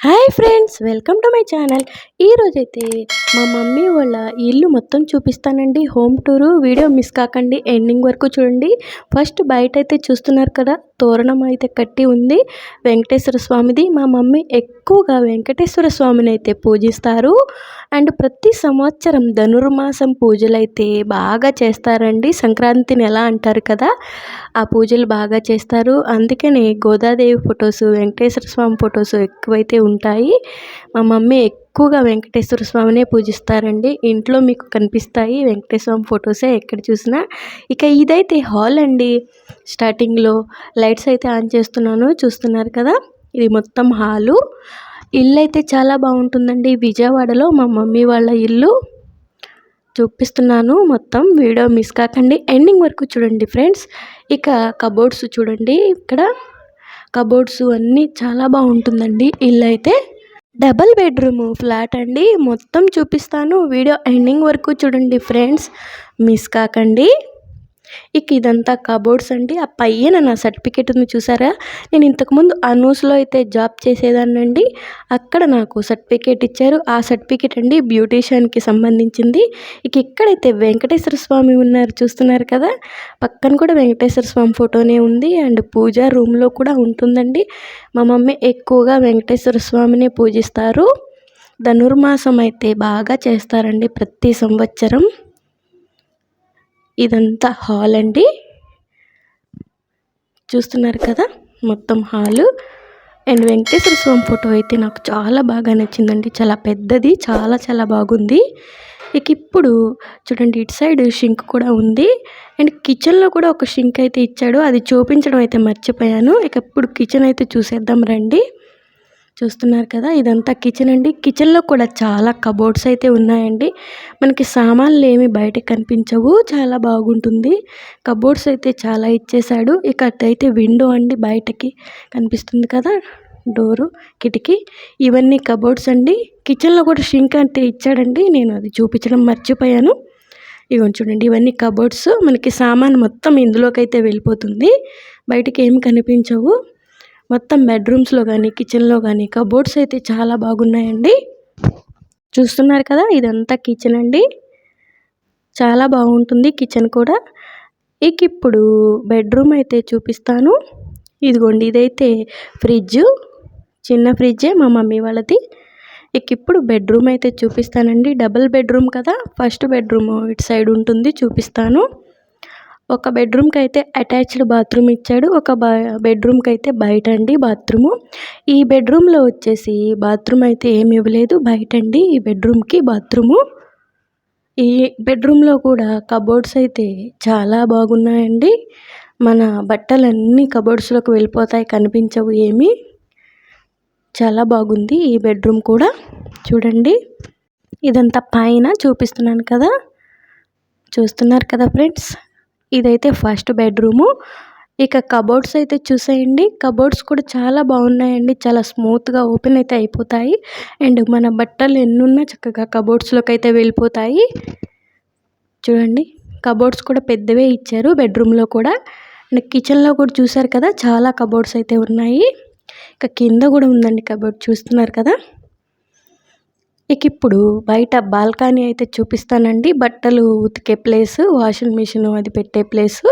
Hi friends, welcome to my channel. ఈరోజైతే మా mummy వాళ్ళ ఇల్లు మొత్తం చూపిస్తానండి. హోమ్ టూరు వీడియో మిస్ కాకండి, ఎండింగ్ వరకు చూడండి. ఫస్ట్ బయట అయితే చూస్తున్నారు కదా, తోరణం అయితే కట్టి ఉంది వెంకటేశ్వర స్వామిది. మా మమ్మీ ఎక్కువగా వెంకటేశ్వర స్వామిని అయితే పూజిస్తారు. అండ్ ప్రతి సంవత్సరం ధనుర్మాసం పూజలు అయితే బాగా చేస్తారండి. సంక్రాంతిని ఎలా అంటారు కదా, ఆ పూజలు బాగా చేస్తారు. అందుకని గోదాదేవి ఫొటోస్, వెంకటేశ్వర స్వామి ఫొటోస్ ఎక్కువైతే ఉంటాయి. మా మమ్మీ ఎక్కువగా వెంకటేశ్వర స్వామినే పూజిస్తారండి. ఇంట్లో మీకు కనిపిస్తాయి వెంకటేశ్వర స్వామి ఫొటోసే ఎక్కడ చూసినా. ఇక ఇదైతే హాల్ అండి. స్టార్టింగ్లో లైట్స్ అయితే ఆన్ చేస్తున్నాను, చూస్తున్నారు కదా. ఇది మొత్తం హాలు. ఇల్లు అయితే చాలా బాగుంటుందండి. విజయవాడలో మా మమ్మీ వాళ్ళ ఇల్లు చూపిస్తున్నాను. మొత్తం వీడియో మిస్ కాకండి, ఎండింగ్ వరకు చూడండి ఫ్రెండ్స్. ఇక కబోర్డ్స్ చూడండి, ఇక్కడ కబోర్డ్స్ అన్నీ చాలా బాగుంటుందండి. ఇల్లు అయితే డబల్ బెడ్రూమ్ ఫ్లాట్ అండి. మొత్తం చూపిస్తాను, వీడియో ఎండింగ్ వరకు చూడండి ఫ్రెండ్స్, మిస్ కాకండి. ఇక ఇదంతా కబోర్డ్స్ అండి. ఆ పైన నా సర్టిఫికేట్ ఉంది చూసారా, నేను ఇంతకుముందు అనూస్లో అయితే జాబ్ చేసేదాన్నండి. అక్కడ నాకు సర్టిఫికేట్ ఇచ్చారు. ఆ సర్టిఫికేట్ అండి బ్యూటీషియన్కి సంబంధించింది. ఇక ఇక్కడైతే వెంకటేశ్వర స్వామి ఉన్నారు, చూస్తున్నారు కదా. పక్కన కూడా వెంకటేశ్వర స్వామి ఫోటోనే ఉంది. అండ్ పూజా రూమ్లో కూడా ఉంటుందండి. మా మమ్మీ ఎక్కువగా వెంకటేశ్వర స్వామిని పూజిస్తారు. ధనుర్మాసం అయితే బాగా చేస్తారండి ప్రతి సంవత్సరం. ఇదంతా హాల్ అండి, చూస్తున్నారు కదా, మొత్తం hall. And Venkateshwara Swamy photo అయితే నాకు చాలా బాగా నచ్చిందండి. చాలా పెద్దది, చాలా చాలా బాగుంది. ఇక ఇప్పుడు చూడండి, ఇటు సైడ్ షింక్ కూడా ఉంది. అండ్ కిచెన్లో కూడా ఒక షింక్ అయితే ఇచ్చాడు, అది చూపించడం అయితే మర్చిపోయాను. ఇక ఇప్పుడు కిచెన్ అయితే చూసేద్దాం రండి. చూస్తున్నారు కదా, ఇదంతా కిచెన్ అండి. కిచెన్లో కూడా చాలా కబోర్డ్స్ అయితే ఉన్నాయండి. మనకి సామాన్లు ఏమి బయటకు కనిపించవు, చాలా బాగుంటుంది. కబోర్డ్స్ అయితే చాలా ఇచ్చేసాడు. ఇక అటైతే విండో అండి, బయటకి కనిపిస్తుంది కదా డోరు, కిటికీ. ఇవన్నీ కబోర్డ్స్ అండి. కిచెన్లో కూడా షింక్ అంటే ఇచ్చాడండి, నేను అది చూపించడం మర్చిపోయాను. ఇవన్నీ చూడండి, ఇవన్నీ కబోర్డ్స్. మనకి సామాన్ మొత్తం ఇందులోకి అయితే వెళ్ళిపోతుంది, బయటికి ఏమి కనిపించవు. మొత్తం బెడ్రూమ్స్లో కానీ కిచెన్లో కానీ కబోర్డ్స్ అయితే చాలా బాగున్నాయండి. చూస్తున్నారు కదా, ఇదంతా కిచెన్ అండి. చాలా బాగుంటుంది కిచెన్ కూడా. ఇక ఇప్పుడు బెడ్రూమ్ అయితే చూపిస్తాను. ఇదిగోండి, ఇదైతే ఫ్రిడ్జ్, చిన్న ఫ్రిడ్జే మా మమ్మీ వాళ్ళది. ఇక ఇప్పుడు బెడ్రూమ్ అయితే చూపిస్తానండి. డబుల్ బెడ్రూమ్ కదా, ఫస్ట్ బెడ్రూమ్ ఇటు సైడ్ ఉంటుంది, చూపిస్తాను. ఒక బెడ్రూమ్కి అయితే అటాచ్డ్ బాత్రూమ్ ఇచ్చాడు, ఒక బెడ్రూమ్కి అయితే బయట అండి బాత్రూము. ఈ బెడ్రూమ్లో వచ్చేసి బాత్రూమ్ అయితే ఏమి ఇవ్వలేదు, బయట అండి ఈ బెడ్రూమ్కి బాత్రూము. ఈ బెడ్రూమ్లో కూడా కబోర్డ్స్ అయితే చాలా బాగున్నాయండి. మన బట్టలన్నీ కబోర్డ్స్లోకి వెళ్ళిపోతాయి, కనిపించవు ఏమి. చాలా బాగుంది ఈ బెడ్రూమ్ కూడా. చూడండి, ఇదంతా పైన చూపిస్తున్నాను కదా, చూస్తున్నారు కదా ఫ్రెండ్స్. ఇదైతే ఫస్ట్ బెడ్రూము. ఇక కబోర్డ్స్ అయితే చూసేయండి. కబోర్డ్స్ కూడా చాలా బాగున్నాయండి, చాలా స్మూత్గా ఓపెన్ అయితే అయిపోతాయి. అండ్ మన బట్టలు ఎన్నున్నా చక్కగా కబోర్డ్స్లోకి అయితే వెళ్ళిపోతాయి. చూడండి, కబోర్డ్స్ కూడా పెద్దవే ఇచ్చారు బెడ్రూమ్లో కూడా. అండ్ కిచెన్లో కూడా చూసారు కదా, చాలా కబోర్డ్స్ అయితే ఉన్నాయి. ఇక కింద కూడా ఉందండి కబోర్డ్, చూస్తున్నారు కదా. ఇక ఇప్పుడు బయట బాల్కనీ అయితే చూపిస్తానండి. బట్టలు ఉతికే ప్లేసు, వాషింగ్ మిషన్ అది పెట్టే ప్లేసు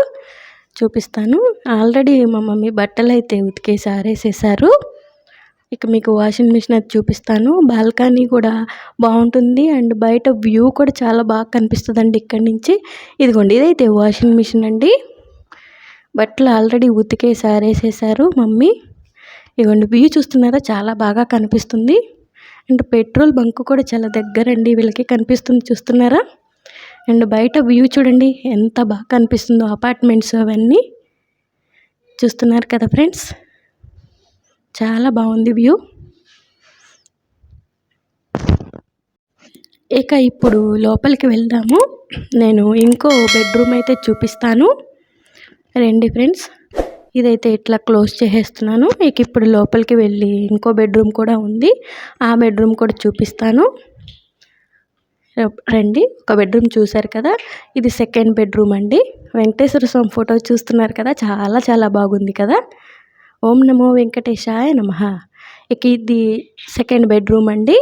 చూపిస్తాను. ఆల్రెడీ మా మమ్మీ బట్టలు అయితే ఉతికేసి ఆరేసేసారు. ఇక మీకు వాషింగ్ మిషన్ అది చూపిస్తాను. బాల్కనీ కూడా బాగుంటుంది. అండ్ బయట వ్యూ కూడా చాలా బాగా కనిపిస్తుందండి ఇక్కడి నుంచి. ఇదిగోండి, ఇదైతే వాషింగ్ మిషన్ అండి. బట్టలు ఆల్రెడీ ఉతికేసి ఆరేసేసారు మమ్మీ. ఇదిగోండి, వ్యూ చూస్తున్నారా, చాలా బాగా కనిపిస్తుంది. అండ్ పెట్రోల్ బంక్ కూడా చాలా దగ్గరండి వీళ్ళకి కనిపిస్తుంది, చూస్తున్నారా. అండ్ బయట వ్యూ చూడండి ఎంత బాగా కనిపిస్తుందో, అపార్ట్మెంట్స్ అవన్నీ చూస్తున్నారు కదా ఫ్రెండ్స్. చాలా బాగుంది వ్యూ. ఇక ఇప్పుడు లోపలికి వెళ్దాము. నేను ఇంకో బెడ్రూమ్ అయితే చూపిస్తాను, రండి ఫ్రెండ్స్. ఇదైతే ఇట్లా క్లోజ్ చేసేస్తున్నాను. ఇక ఇప్పుడు లోపలికి వెళ్ళి ఇంకో బెడ్రూమ్ కూడా ఉంది, ఆ బెడ్రూమ్ కూడా చూపిస్తాను, రండి. ఒక బెడ్రూమ్ చూసారు కదా, ఇది సెకండ్ బెడ్రూమ్ అండి. వెంకటేశ్వర స్వామి ఫోటో చూస్తున్నారు కదా, చాలా చాలా బాగుంది కదా. ఓం నమో వెంకటేశాయ నమః. ఇక ఇది సెకండ్ బెడ్రూమ్ అండి.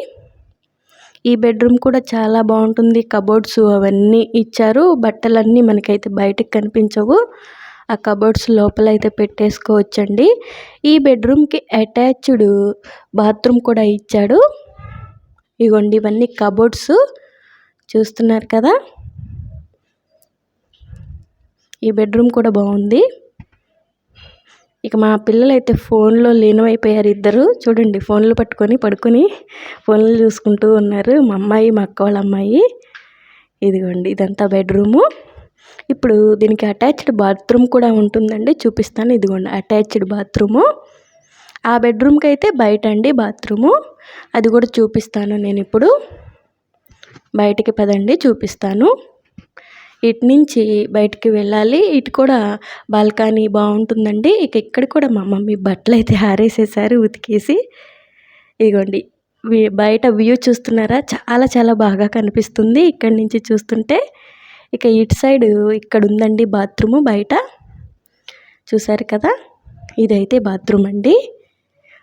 ఈ బెడ్రూమ్ కూడా చాలా బాగుంటుంది. కబోర్డ్స్ అవన్నీ ఇచ్చారు. బట్టలన్నీ మనకైతే బయటకు కనిపించవు. ఆ కబోర్డ్స్ లోపలైతే పెట్టేసుకోవచ్చండి. ఈ బెడ్రూమ్కి అటాచ్డ్ బాత్రూమ్ కూడా ఇచ్చాడు. ఇగోండి ఇవన్నీ కబోర్డ్స్ చూస్తున్నారు కదా. ఈ బెడ్రూమ్ కూడా బాగుంది. ఇక మా పిల్లలైతే ఫోన్లో లీనమైపోయారు ఇద్దరు. చూడండి ఫోన్లు పట్టుకొని పడుకొని ఫోన్లు చూసుకుంటూ ఉన్నారు. మా అమ్మాయి మా అక్క వాళ్ళ అమ్మాయి. ఇదిగోండి ఇదంతా బెడ్రూము. ఇప్పుడు దీనికి అటాచ్డ్ బాత్రూమ్ కూడా ఉంటుందండి, చూపిస్తాను. ఇదిగోండి అటాచ్డ్ బాత్రూము. ఆ బెడ్రూమ్కి అయితే బయట అండి బాత్రూము, అది కూడా చూపిస్తాను నేను ఇప్పుడు. బయటికి పదండి చూపిస్తాను. ఇటు నుంచి బయటికి వెళ్ళాలి. ఇటు కూడా బాల్కనీ బాగుంటుందండి. ఇక ఇక్కడ కూడా మా మమ్మీ బట్టలు అయితే ఆరేసేసారు ఉతికేసి. ఇదిగోండి బయట వ్యూ చూస్తున్నారా, చాలా చాలా బాగా కనిపిస్తుంది ఇక్కడి నుంచి చూస్తుంటే. ఇక ఇటు సైడ్ ఇక్కడ ఉందండి బాత్రూము బయట, చూసారు కదా. ఇదైతే బాత్రూమ్ అండి.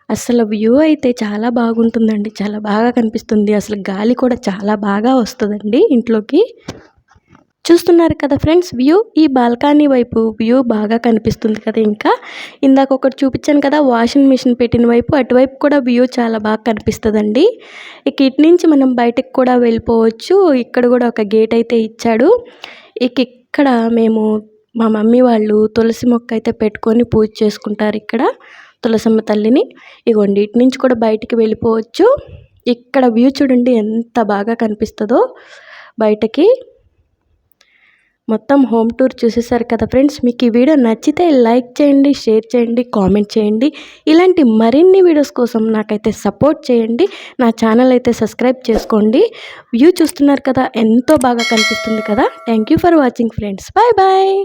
అసలు వ్యూ అయితే చాలా బాగుంటుందండి, చాలా బాగా కనిపిస్తుంది. అసలు గాలి కూడా చాలా బాగా వస్తుందండి ఇంట్లోకి. చూస్తున్నారు కదా ఫ్రెండ్స్ వ్యూ. ఈ బాల్కనీ వైపు వ్యూ బాగా కనిపిస్తుంది కదా. ఇంకా ఇందాక ఒకటి చూపించాను కదా వాషింగ్ మిషన్ పెట్టిన వైపు, అటువైపు కూడా వ్యూ చాలా బాగా కనిపిస్తుందండి. ఇక ఇటు నుంచి మనం బయటకు కూడా వెళ్ళిపోవచ్చు. ఇక్కడ కూడా ఒక గేట్ అయితే ఇచ్చాడు. ఇక ఇక్కడ మేము మా మమ్మీ వాళ్ళు తులసి మొక్క అయితే పెట్టుకొని పూజ చేసుకుంటారు ఇక్కడ, తులసమ్మ తల్లిని. ఇగోండి ఇటు నుంచి కూడా బయటికి వెళ్ళిపోవచ్చు. ఇక్కడ వ్యూ చూడండి ఎంత బాగా కనిపిస్తుందో బయటకి. మొత్తం హోమ్ టూర్ చూసేసారు కదా ఫ్రెండ్స్. మీకు ఈ వీడియో నచ్చితే లైక్ చేయండి, షేర్ చేయండి, కామెంట్ చేయండి. ఇలాంటి మరిన్ని వీడియోస్ కోసం నాకైతే సపోర్ట్ చేయండి. నా ఛానల్ అయితే సబ్స్క్రైబ్ చేసుకోండి. వ్యూ చూస్తున్నారు కదా ఎంతో బాగా కనిపిస్తుంది కదా. Thank you for watching friends. Bye bye.